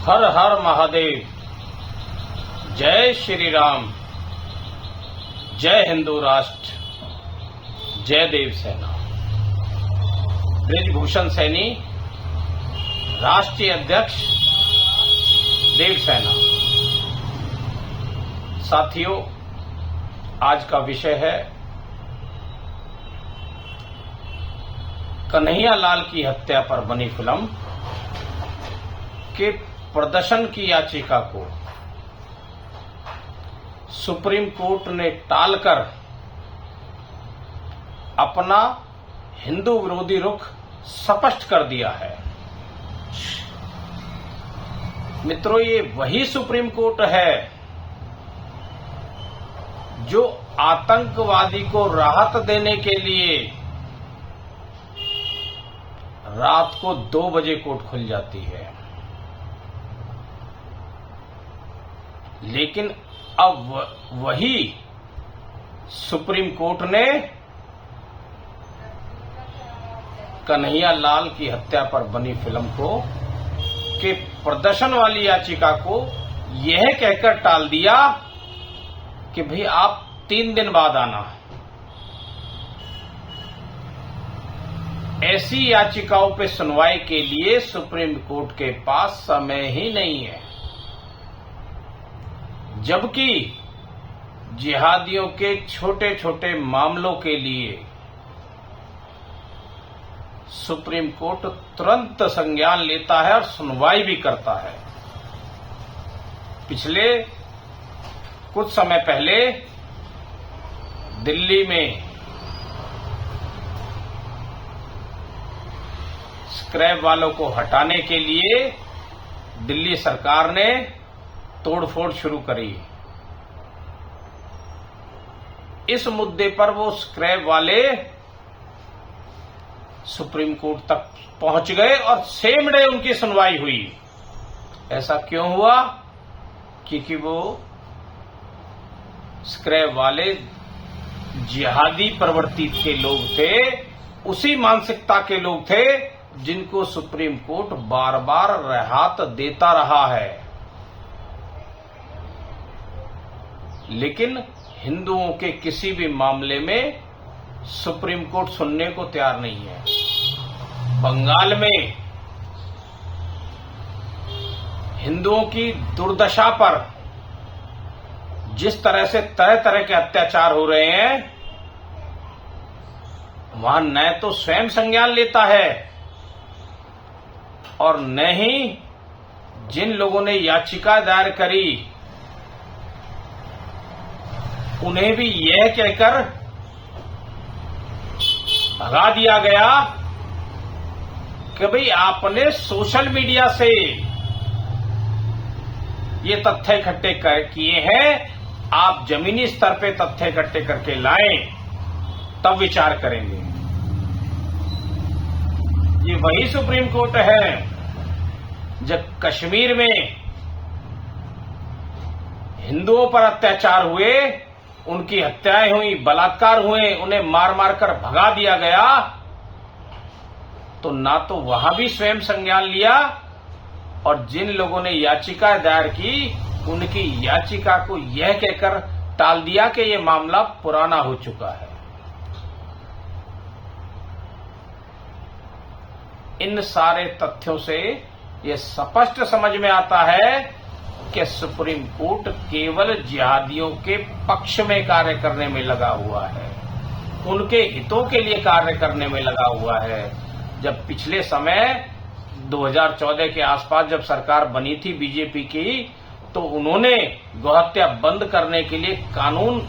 हर हर महादेव। जय श्री राम। जय हिंदू राष्ट्र। जय देव सेना। ब्रिजभूषण सैनी, राष्ट्रीय अध्यक्ष देव सेना। साथियों, आज का विषय है कन्हैया लाल की हत्या पर बनी फिल्म के प्रदर्शन की याचिका को सुप्रीम कोर्ट ने टालकर अपना हिंदू विरोधी रुख स्पष्ट कर दिया है। मित्रों, ये वही सुप्रीम कोर्ट है जो आतंकवादी को राहत देने के लिए रात को 2 बजे कोर्ट खुल जाती है, लेकिन अब वही सुप्रीम कोर्ट ने कन्हैया लाल की हत्या पर बनी फिल्म को के प्रदर्शन वाली याचिका को यह कहकर टाल दिया कि भाई आप 3 दिन बाद आना। ऐसी याचिकाओं पे सुनवाई के लिए सुप्रीम कोर्ट के पास समय ही नहीं है, जबकि जिहादियों के छोटे छोटे मामलों के लिए सुप्रीम कोर्ट तुरंत संज्ञान लेता है और सुनवाई भी करता है। पिछले कुछ समय पहले दिल्ली में स्क्रैप वालों को हटाने के लिए दिल्ली सरकार ने तोड़फोड़ शुरू करी। इस मुद्दे पर वो स्क्रैप वाले सुप्रीम कोर्ट तक पहुंच गए और सेम डे उनकी सुनवाई हुई। ऐसा क्यों हुआ? क्योंकि वो स्क्रैप वाले जिहादी प्रवृत्ति के लोग थे, उसी मानसिकता के लोग थे जिनको सुप्रीम कोर्ट बार बार राहत देता रहा है। लेकिन हिंदुओं के किसी भी मामले में सुप्रीम कोर्ट सुनने को तैयार नहीं है। बंगाल में हिंदुओं की दुर्दशा पर जिस तरह से तरह तरह के अत्याचार हो रहे हैं, वहां न तो स्वयं संज्ञान लेता है और न ही जिन लोगों ने याचिका दायर करी उन्हें भी यह कहकर भगा दिया गया कि भाई आपने सोशल मीडिया से ये तथ्य इकट्ठे किए हैं, आप जमीनी स्तर पे तथ्य इकट्ठे करके लाएं, तब विचार करेंगे। ये वही सुप्रीम कोर्ट है जब कश्मीर में हिंदुओं पर अत्याचार हुए, उनकी हत्याएं हुई, बलात्कार हुए, उन्हें मार मार कर भगा दिया गया, तो ना तो वहां भी स्वयं संज्ञान लिया और जिन लोगों ने याचिका दायर की उनकी याचिका को यह कहकर टाल दिया कि यह मामला पुराना हो चुका है। इन सारे तथ्यों से यह स्पष्ट समझ में आता है कि सुप्रीम कोर्ट केवल जिहादियों के पक्ष में कार्य करने में लगा हुआ है, उनके हितों के लिए कार्य करने में लगा हुआ है। जब पिछले समय 2014 के आसपास जब सरकार बनी थी बीजेपी की, तो उन्होंने गौहत्या बंद करने के लिए कानून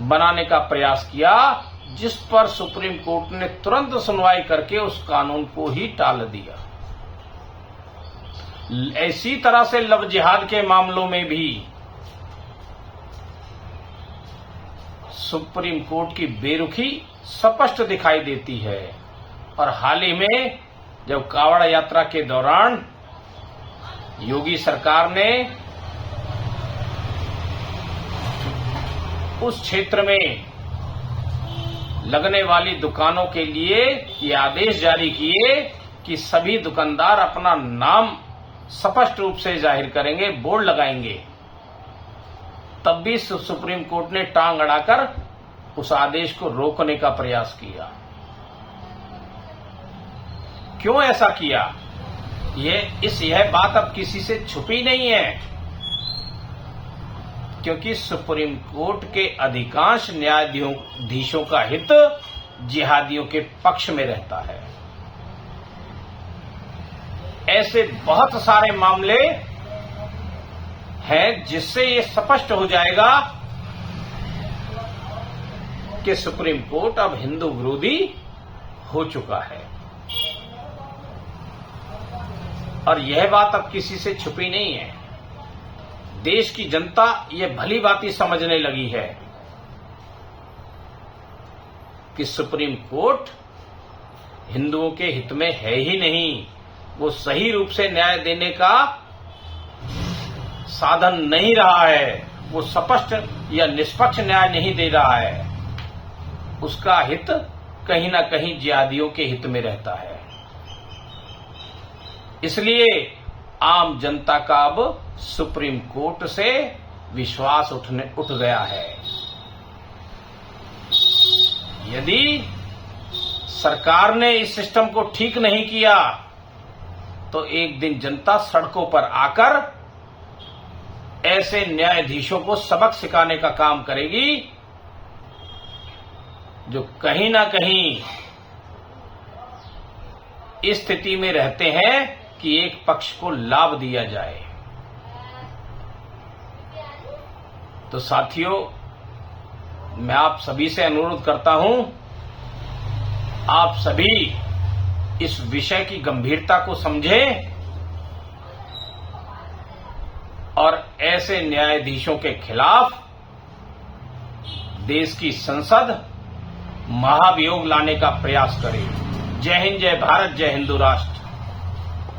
बनाने का प्रयास किया, जिस पर सुप्रीम कोर्ट ने तुरंत सुनवाई करके उस कानून को ही टाल दिया। इसी तरह से लव जिहाद के मामलों में भी सुप्रीम कोर्ट की बेरुखी स्पष्ट दिखाई देती है। और हाल ही में जब कावड़ यात्रा के दौरान योगी सरकार ने उस क्षेत्र में लगने वाली दुकानों के लिए ये आदेश जारी किए कि सभी दुकानदार अपना नाम स्पष्ट रूप से जाहिर करेंगे, बोर्ड लगाएंगे, तब भी सुप्रीम कोर्ट ने टांग अड़ाकर उस आदेश को रोकने का प्रयास किया। क्यों ऐसा किया? यह बात अब किसी से छुपी नहीं है, क्योंकि सुप्रीम कोर्ट के अधिकांश न्यायाधीशों का हित जिहादियों के पक्ष में रहता है। ऐसे बहुत सारे मामले हैं जिससे ये स्पष्ट हो जाएगा कि सुप्रीम कोर्ट अब हिंदू विरोधी हो चुका है। और यह बात अब किसी से छुपी नहीं है। देश की जनता ये भली भांति समझने लगी है कि सुप्रीम कोर्ट हिंदुओं के हित में है ही नहीं, वो सही रूप से न्याय देने का साधन नहीं रहा है, वो स्पष्ट या निष्पक्ष न्याय नहीं दे रहा है। उसका हित कहीं ना कहीं जिहादियों के हित में रहता है। इसलिए आम जनता का अब सुप्रीम कोर्ट से विश्वास उठ गया है। यदि सरकार ने इस सिस्टम को ठीक नहीं किया तो एक दिन जनता सड़कों पर आकर ऐसे न्यायाधीशों को सबक सिखाने का काम करेगी जो कहीं ना कहीं इस स्थिति में रहते हैं कि एक पक्ष को लाभ दिया जाए। तो साथियों, मैं आप सभी से अनुरोध करता हूं, आप सभी इस विषय की गंभीरता को समझें और ऐसे न्यायाधीशों के खिलाफ देश की संसद महाभियोग लाने का प्रयास करें। जय हिंद, जय भारत, जय हिंदू राष्ट्र।